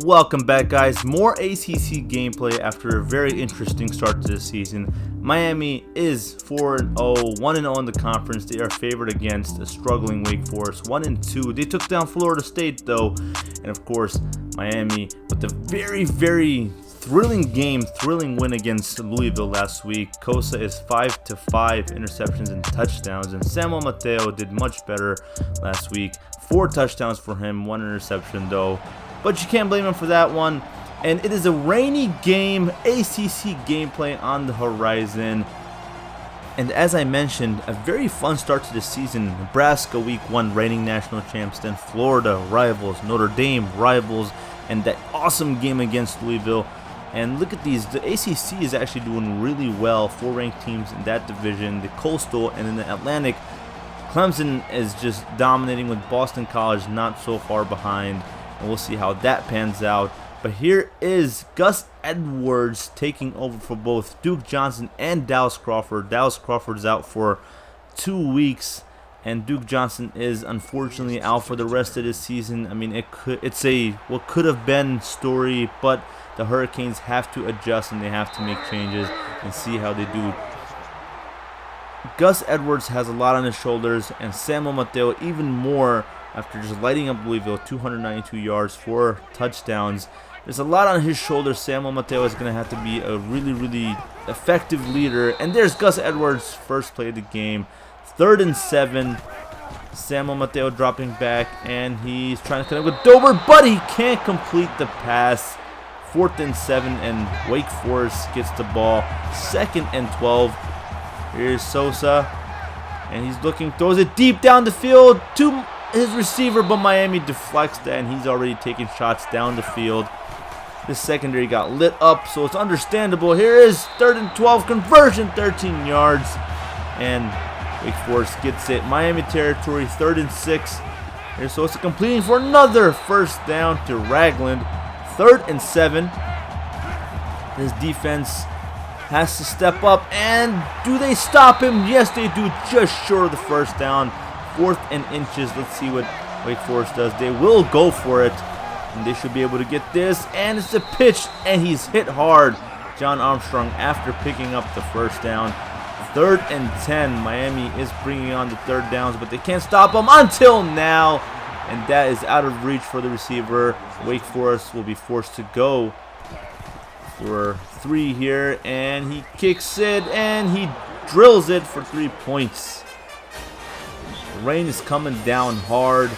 Welcome back, guys. More ACC gameplay after a very interesting start to the season. Miami is 4-0, 1-0 in the conference. They are favored against a struggling Wake Forest, 1-2. They took down Florida State, though, and of course, Miami with a very thrilling win against Louisville last week. Cosa is 5-5 interceptions and touchdowns, and Samuel Mateo did much better last week. 4 touchdowns for him, 1 interception though. But you can't blame him for that one. And it is a rainy game, ACC gameplay on the horizon. And as I mentioned, a very fun start to the season. Nebraska week 1 reigning national champs, then Florida rivals, Notre Dame rivals, and that awesome game against Louisville. And look at these, the ACC is actually doing really well. 4 ranked teams in that division, the Coastal, and in the Atlantic, Clemson is just dominating with Boston College not so far behind. And we'll see how that pans out. But here is Gus Edwards taking over for both Duke Johnson and Dallas Crawford. Dallas Crawford's out for 2 weeks, and Duke Johnson is unfortunately out for the rest of the season. I mean, it's a what could have been story, but the Hurricanes have to adjust and they have to make changes and see how they do. Gus Edwards has a lot on his shoulders, and Samuel Mateo even more. After just lighting up Louisville, 292 yards, 4 touchdowns. There's a lot on his shoulders. Samuel Mateo is going to have to be a really effective leader. And there's Gus Edwards' first play of the game. 3rd and 7. Samuel Mateo dropping back, and he's trying to connect with Dober, but he can't complete the pass. 4th and 7, and Wake Forest gets the ball. 2nd and 12. Here's Sosa, and he's looking, throws it deep down the field to his receiver, but Miami deflects that, and he's already taking shots down the field. The secondary got lit up, so it's understandable. Here is 3rd and 12, conversion, 13 yards, and Wake Forest gets it. Miami territory, 3rd and 6. Here's Sosa completing for another first down to Ragland. 3rd and 7. His defense has to step up, and do they stop him? Yes, they do, just short of the first down. 4th and inches. Let's see what Wake Forest does. They will go for it, and they should be able to get this, and it's a pitch, and he's hit hard. John Armstrong after picking up the first down. 3rd and 10. Miami is bringing on the 3rd downs, but they can't stop him until now, and that is out of reach for the receiver. Wake Forest will be forced to go for 3 here, and he kicks it, and he drills it for 3 points. Rain is coming down hard.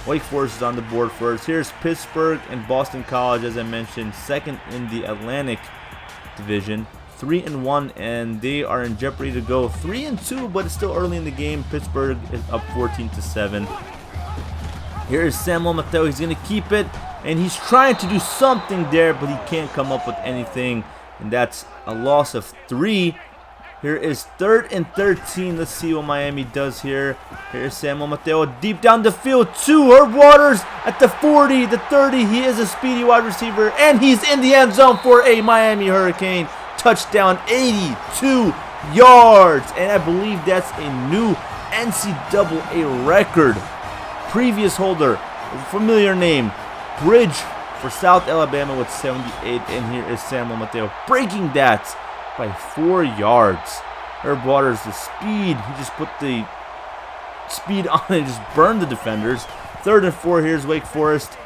Wake Forest is on the board first. Here's Pittsburgh and Boston College, as I mentioned, 2nd in the Atlantic Division, 3-1, and they are in jeopardy to go 3-2, but it's still early in the game. Pittsburgh is up 14-7. Here is Samuel Mateo. He's going to keep it, and he's trying to do something there, but he can't come up with anything, and that's a loss of 3. Here is 3rd and 13. Let's see what Miami does here. Here's Samuel Mateo deep down the field to Herb Waters at the 40, the 30. He is a speedy wide receiver, and he's in the end zone for a Miami Hurricane touchdown, 82 yards. And I believe that's a new NCAA record. Previous holder, familiar name, Bridge for South Alabama with 78. And here is Samuel Mateo breaking that by 4 yards. Herb Waters, the speed, he just put the speed on it, just burned the defenders. 3rd and 4, here's Wake Forest,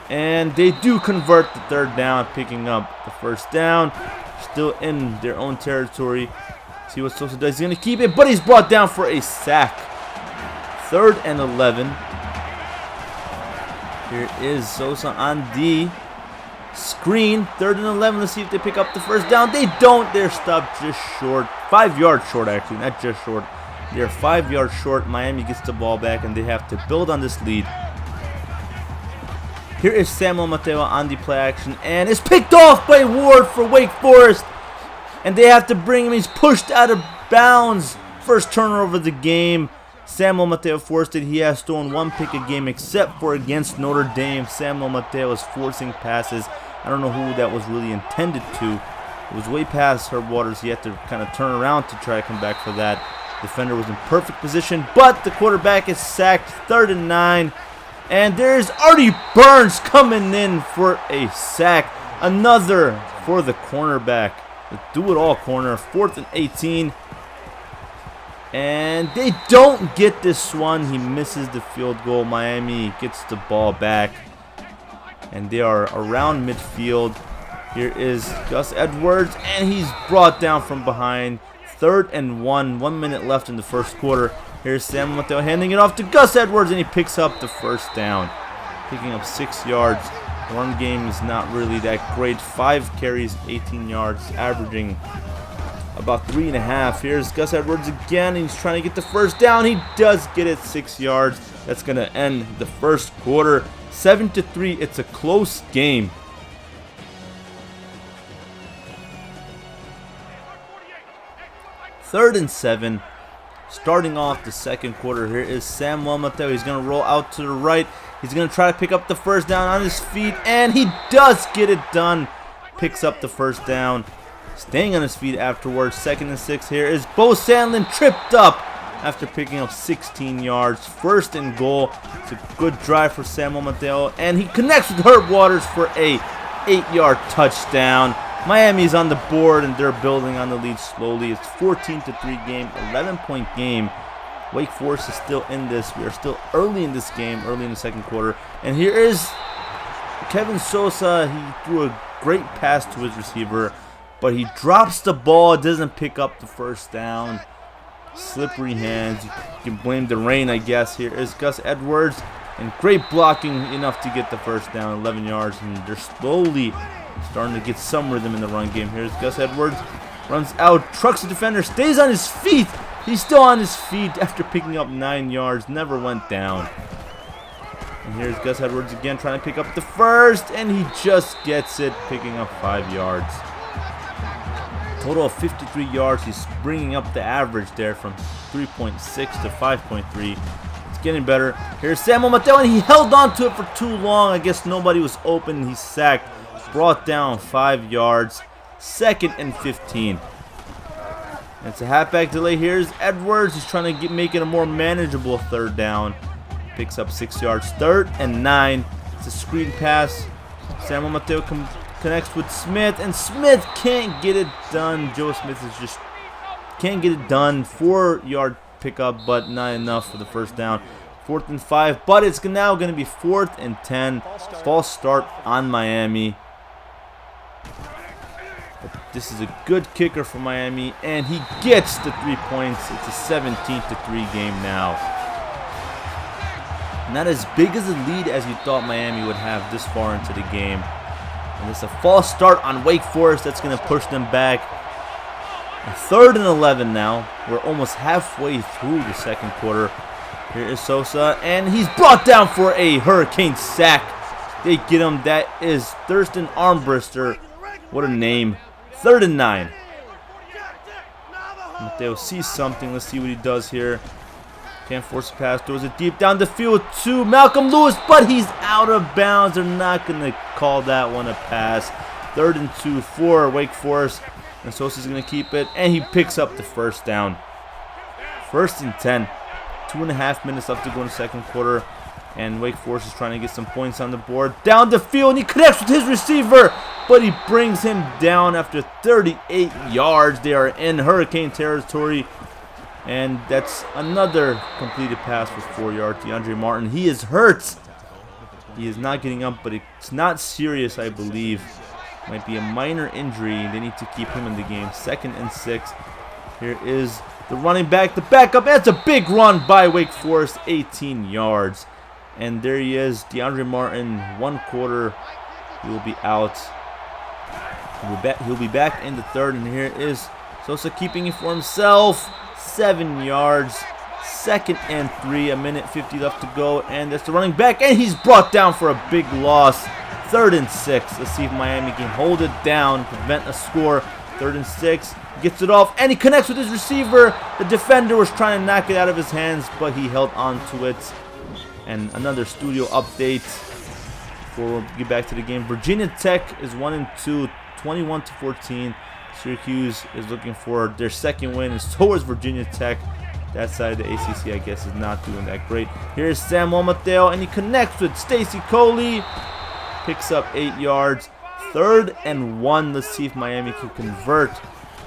and they do convert the 3rd down, picking up the first down, still in their own territory. See what Sosa does. He's going to keep it, but he's brought down for a sack. 3rd and 11. Here is Sosa on D. Screen, 3rd and 11. Let's see if they pick up the first down. They don't. They're stopped just short. 5 yards short, actually, not just short. They're 5 yards short. Miami gets the ball back, and they have to build on this lead. Here is Samuel Mateo on the play action, and it's picked off by Ward for Wake Forest. And they have to bring him. He's pushed out of bounds. First turnover of the game. Samuel Mateo forced it. He has thrown 1 pick a game except for against Notre Dame. Samuel Mateo is forcing passes. I don't know who that was really intended to. It was way past Herb Waters. He had to kind of turn around to try to come back for that. Defender was in perfect position, but the quarterback is sacked. 3rd and 9. And there's Artie Burns coming in for a sack. Another for the cornerback. The do-it-all corner. 4th and 18. And they don't get this one. He misses the field goal. Miami gets the ball back. And they are around midfield. Here is Gus Edwards. And he's brought down from behind. 3rd and 1. 1 minute left in the first quarter. Here's Samuel Mateo handing it off to Gus Edwards. And he picks up the first down. Picking up 6 yards. The run game is not really that great. 5 carries, 18 yards. Averaging about 3.5. Here's Gus Edwards again. He's trying to get the first down. He does get it, 6 yards. That's going to end the first quarter. 7-3. It's a close game. Third and 7. Starting off the second quarter, here is Samuel Mateo. He's going to roll out to the right. He's going to try to pick up the first down on his feet, and he does get it done. Picks up the first down. Staying on his feet afterwards. 2nd and 6. Here is Bo Sandlin tripped up after picking up 16 yards. 1st and goal. It's a good drive for Samuel Mateo, and he connects with Herb Waters for a 8-yard touchdown. Miami's on the board, and they're building on the lead slowly. It's 14-3 game, 11-point game. Wake Forest is still in this. We are still early in this game, early in the second quarter. And here is Kevin Sosa. He threw a great pass to his receiver, but he drops the ball, doesn't pick up the first down. Slippery hands. You can blame the rain, I guess. Here is Gus Edwards, and great blocking enough to get the first down, 11 yards, and they're slowly starting to get some rhythm in the run game. Here's Gus Edwards, runs out, trucks the defender, stays on his feet. He's still on his feet after picking up 9 yards, never went down. And here's Gus Edwards again trying to pick up the first, and he just gets it, picking up 5 yards. Total of 53 yards. He's bringing up the average there from 3.6 to 5.3. It's getting better. Here's Samuel Mateo, and he held on to it for too long. I guess nobody was open. He's sacked. Brought down 5 yards. 2nd and 15. It's a halfback delay. Here's Edwards. He's trying to make it a more manageable 3rd down. Picks up 6 yards. 3rd and 9. It's a screen pass. Samuel Mateo connects with Smith, and Smith can't get it done. Joe Smith is just can't get it done. 4-yard pickup, but not enough for the first down. 4th and 5, but it's now going to be 4th and 10. False start on Miami. But this is a good kicker for Miami, and he gets the 3 points. It's a 17-3 game now. Not as big as a lead as you thought Miami would have this far into the game. And it's a false start on Wake Forest that's going to push them back. 3rd and 11 now. We're almost halfway through the second quarter. Here is Sosa, and he's brought down for a hurricane sack. They get him. That is Thurston Armbrister. What a name. 3rd and 9. Mateo sees something. Let's see what he does here. Can't force a pass. Throws it deep down the field to Malcolm Lewis, but he's out of bounds. They're not going to call that one a pass. 3rd and 2 for Wake Forest. And Sosa's going to keep it, and he picks up the first down. 1st and 10. 2.5 minutes left to go in the second quarter. And Wake Forest is trying to get some points on the board. Down the field, and he connects with his receiver, but he brings him down after 38 yards. They are in hurricane territory. And that's another completed pass with 4 yards. DeAndre Martin, he is hurt. He is not getting up, but it's not serious, I believe. Might be a minor injury. They need to keep him in the game. 2nd and 6. Here is the running back, the backup. That's a big run by Wake Forest, 18 yards. And there he is, DeAndre Martin, 1 quarter. He will be out. He'll be back in the 3rd, and here is Sosa keeping it for himself. 7 yards. 2nd and 3. 1:50 left to go, and that's the running back, and he's brought down for a big loss. 3rd and 6. Let's see if Miami can hold it down, prevent a score. 3rd and 6. Gets it off, and he connects with his receiver. The defender was trying to knock it out of his hands, but he held on to it. And another studio update before we get back to the game. Virginia Tech is 1-2, 21-14. Syracuse is looking for their 2nd win, and so is Virginia Tech. that side of the ACC, I guess, is not doing that great. Here's Samuel Mateo, and he connects with Stacy Coley. Picks up 8 yards. 3rd and 1. Let's see if Miami can convert.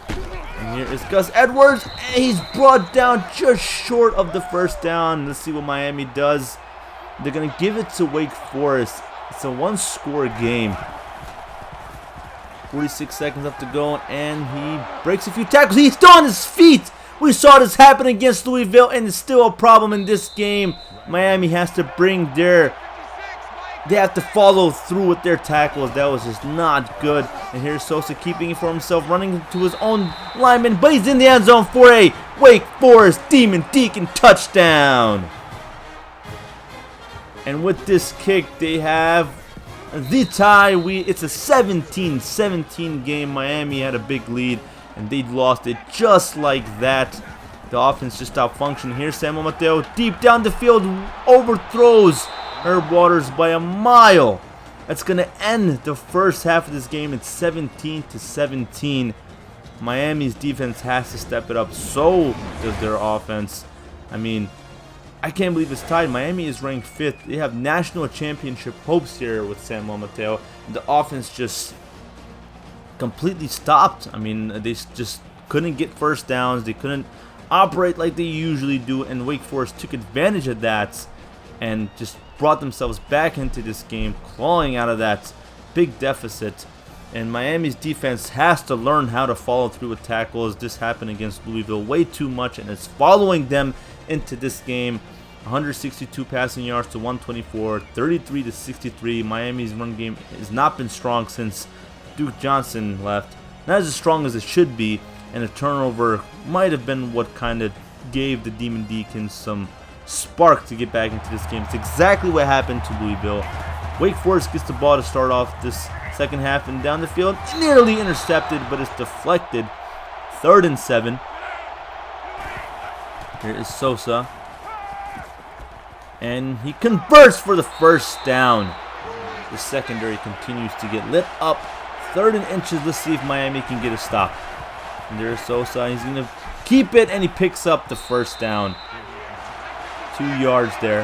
And here is Gus Edwards. And he's brought down just short of the first down. Let's see what Miami does. They're going to give it to Wake Forest. It's a 1-score game. 46 seconds left to go, and he breaks a few tackles. He's still on his feet. We saw this happen against Louisville, and it's still a problem in this game. Miami has to they have to follow through with their tackles. That was just not good. And here's Sosa keeping it for himself, running to his own lineman, but he's in the end zone for a Wake Forest Demon Deacon touchdown. And with this kick, they have the tie. It's a 17-17 game. Miami had a big lead, and they lost it just like that. The offense just stopped functioning. Here's Samuel Mateo deep down the field, overthrows Herb Waters by a mile. That's going to end the first half of this game. It's 17-17. Miami's defense has to step it up. So does their offense. I mean, I can't believe it's tied. Miami is ranked 5th. They have national championship hopes here with Samuel Mateo. The offense just completely stopped. I mean, they just couldn't get first downs. They couldn't operate like they usually do, and Wake Forest took advantage of that and just brought themselves back into this game, clawing out of that big deficit. And Miami's defense has to learn how to follow through with tackles. This happened against Louisville way too much, and it's following them into this game. 162 passing yards to 124, 33 to 63. Miami's run game has not been strong since Duke Johnson left. Not as strong as it should be, and a turnover might have been what kind of gave the Demon Deacons some spark to get back into this game. It's exactly what happened to Louisville. Wake Forest gets the ball to start off this second half, and down the field, nearly intercepted, but it's deflected. 3rd and 7. Here is Sosa, and he converts for the first down. The secondary continues to get lit up. 3rd and inches. Let's see if Miami can get a stop. And there's Sosa. He's going to keep it, and he picks up the first down. 2 yards there.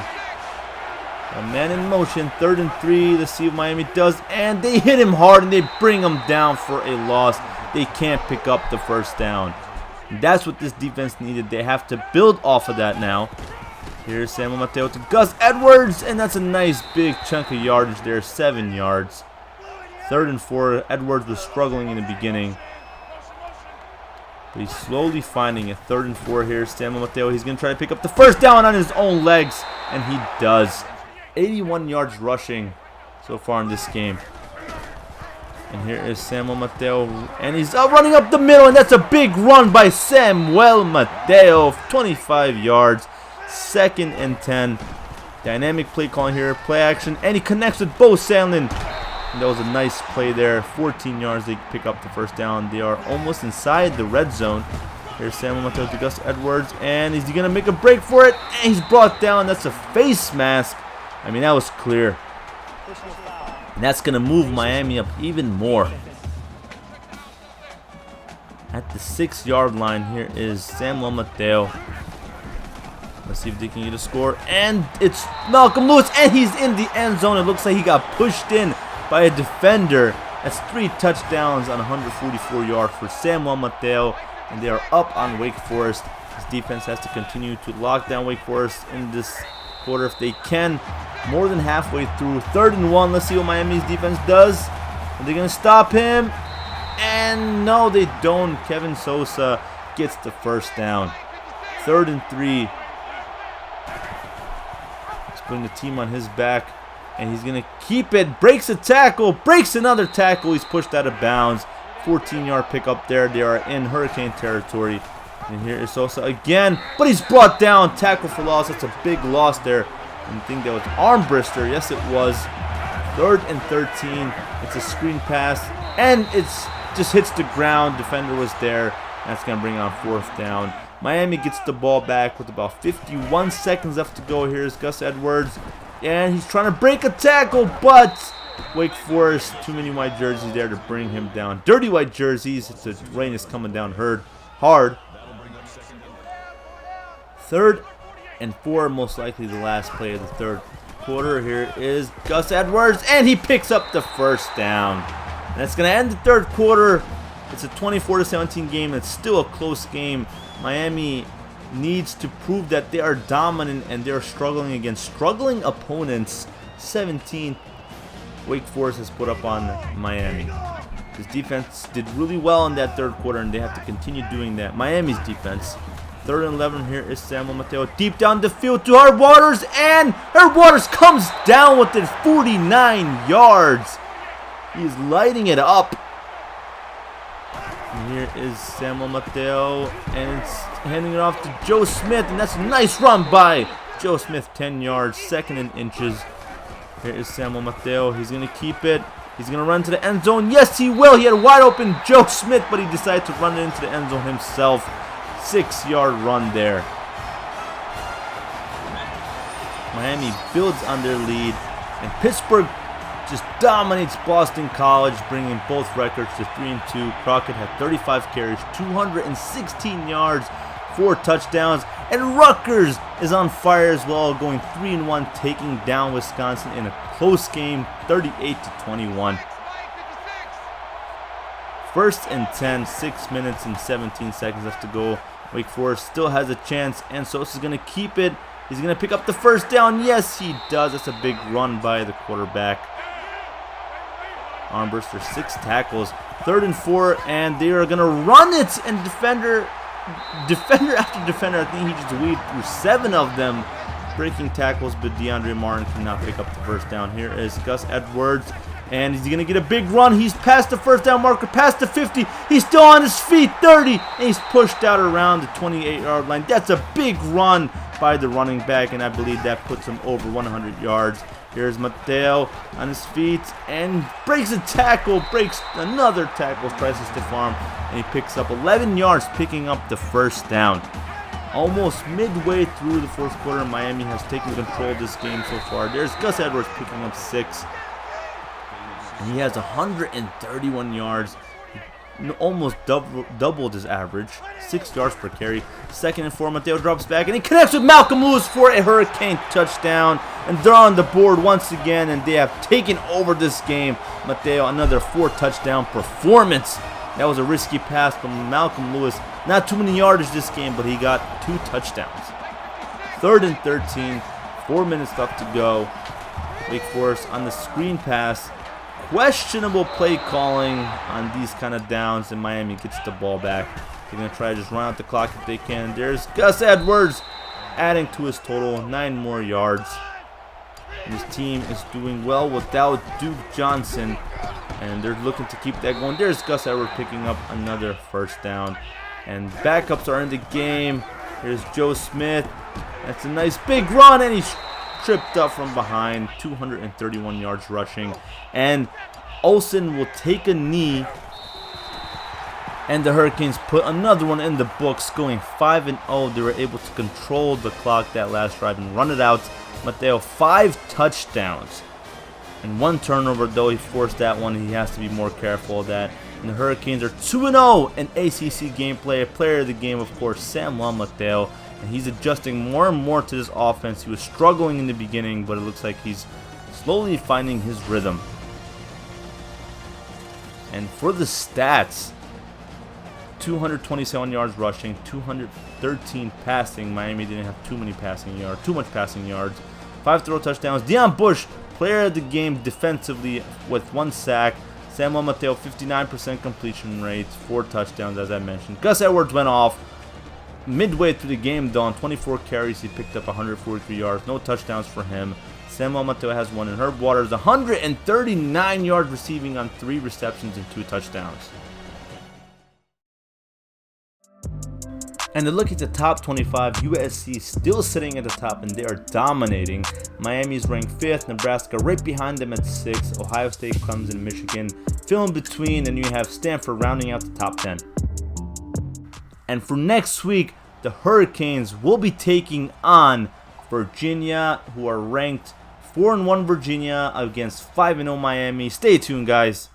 A man in motion. 3rd and 3. Let's see what Miami does. And they hit him hard, and they bring him down for a loss. They can't pick up the first down. And that's what this defense needed. They have to build off of that now. Here's Samuel Mateo to Gus Edwards, and that's a nice big chunk of yardage there. 7 yards. 3rd and 4. Edwards was struggling in the beginning, but he's slowly finding it. 3rd and 4 here. Samuel Mateo, he's going to try to pick up the first down on his own legs, and he does. 81 yards rushing so far in this game. And here is Samuel Mateo, and he's running up the middle, and that's a big run by Samuel Mateo. 25 yards. 2nd and 10. Dynamic play calling here. Play action, and he connects with Bo Sandlin. And that was a nice play there. 14 yards. They pick up the first down. They are almost inside the red zone. Here's Samuel Mateo to Gus Edwards, and is he going to make a break for it? And he's brought down. That's a face mask. I mean, that was clear. And that's going to move Miami up even more. At the 6-yard line, here is Samuel Mateo. Let's see if they can get a score. And it's Malcolm Lewis, and he's in the end zone. It looks like he got pushed in by a defender. That's 3 touchdowns on 144 yards for Samuel Mateo. And they are up on Wake Forest. This defense has to continue to lock down Wake Forest in this quarter if they can. More than halfway through. 3rd and 1. Let's see what Miami's defense does. Are they going to stop him? And no, they don't. Kevin Sosa gets the first down. 3rd and 3. He's putting the team on his back, and he's going to keep it. Breaks a tackle. Breaks another tackle. He's pushed out of bounds. 14-yard pickup there. They are in Hurricane territory. And here is Sosa again, but he's brought down. Tackle for loss. That's a big loss there. I think that was arm brister. Yes, it was. 3rd and 13. It's a screen pass, and it's just hits the ground. Defender was there. That's going to bring on 4th down. Miami gets the ball back with about 51 seconds left to go. Here's Gus Edwards, and he's trying to break a tackle, but Wake Forest, too many white jerseys there to bring him down. Dirty white jerseys. The rain is coming down hard. 3rd and 4, most likely the last play of the 3rd quarter. Here is Gus Edwards, and he picks up the first down. And that's going to end the 3rd quarter. It's a 24-17 game. It's still a close game. Miami needs to prove that they are dominant, and they're struggling against struggling opponents. 17 Wake Forest has put up on Miami. This defense did really well in that 3rd quarter, and they have to continue doing that. Miami's defense. 3rd and 11. Here is Samuel Mateo deep down the field to Herb Waters, and Herb Waters comes down with it, 49 yards. He's lighting it up. And here is Samuel Mateo, and it's handing it off to Joe Smith, and that's a nice run by Joe Smith, 10 yards, 2nd and inches. Here is Samuel Mateo. He's going to keep it. He's going to run to the end zone. Yes, he will. He had a wide open Joe Smith, but he decided to run it into the end zone himself. 6-yard run there. Miami builds on their lead, and Pittsburgh just dominates Boston College, bringing both records to 3-2. Crockett had 35 carries, 216 yards, 4 touchdowns, and Rutgers is on fire as well, going 3-1, taking down Wisconsin in a close game, 38-21. 1st and 10, 6 minutes and 17 seconds left to go. Wake Forest still has a chance, and Sosa's going to keep it. He's going to pick up the first down. Yes, he does. That's a big run by the quarterback. Armburst for 6 tackles. 3rd and 4, and they are going to run it, and defender after defender, I think he just weaved through 7 of them, breaking tackles, but DeAndre Martin cannot pick up the first down. Here is Gus Edwards, and he's going to get a big run. He's past the first down marker, past the 50. He's still on his feet, 30, and he's pushed out around the 28-yard line. That's a big run by the running back, and I believe that puts him over 100 yards. Here's Mateo on his feet and breaks a tackle, breaks another tackle, tries to stiff arm, and he picks up 11 yards, picking up the first down. Almost midway through the 4th quarter, Miami has taken control of this game so far. There's Gus Edwards picking up 6. And he has 131 yards, almost doubled his average, 6 yards per carry. 2nd and 4, Mateo drops back, and he connects with Malcolm Lewis for a Hurricane touchdown. And they're on the board once again, and they have taken over this game. Mateo, another 4-touchdown performance. That was a risky pass from Malcolm Lewis. Not too many yardage this game, but he got 2 touchdowns. 3rd and 13, 4 minutes left to go. Wake Forest on the screen pass. Questionable play calling on these kind of downs, and Miami gets the ball back. They're going to try to just run out the clock if they can. There's Gus Edwards adding to his total, 9 more yards. And this team is doing well without Duke Johnson, and they're looking to keep that going. There's Gus Edwards picking up another first down, and backups are in the game. Here's Joe Smith. That's a nice big run, and he's tripped up from behind. 231 yards rushing, and Olsen will take a knee, and the Hurricanes put another one in the books, going 5-0. They were able to control the clock that last drive and run it out. Mateo, 5 touchdowns and 1 turnover, though he forced that one. He has to be more careful of that. And the Hurricanes are 2-0 in ACC gameplay. Player of the game, of course, Samuel Mateo, and he's adjusting more and more to this offense. He was struggling in the beginning, but it looks like he's slowly finding his rhythm. And for the stats, 227 yards rushing, 213 passing. Miami didn't have too much passing yards. 5 throw touchdowns. Deion Bush, player of the game defensively with 1 sack. Samuel Mateo, 59% completion rates, 4 touchdowns, as I mentioned. Gus Edwards went off midway through the game, though. On 24 carries, he picked up 143 yards. No touchdowns for him. Samuel Mateo has 1, and Herb Waters, 139 yards receiving on 3 receptions and 2 touchdowns. And to look at the top 25, USC is still sitting at the top, and they are dominating. Miami is ranked 5th, Nebraska right behind them at 6th, Ohio State, Clemson, Michigan fill in between, and you have Stanford rounding out the top 10. And for next week, the Hurricanes will be taking on Virginia, who are ranked 4-1 Virginia against 5-0 Miami. Stay tuned, guys.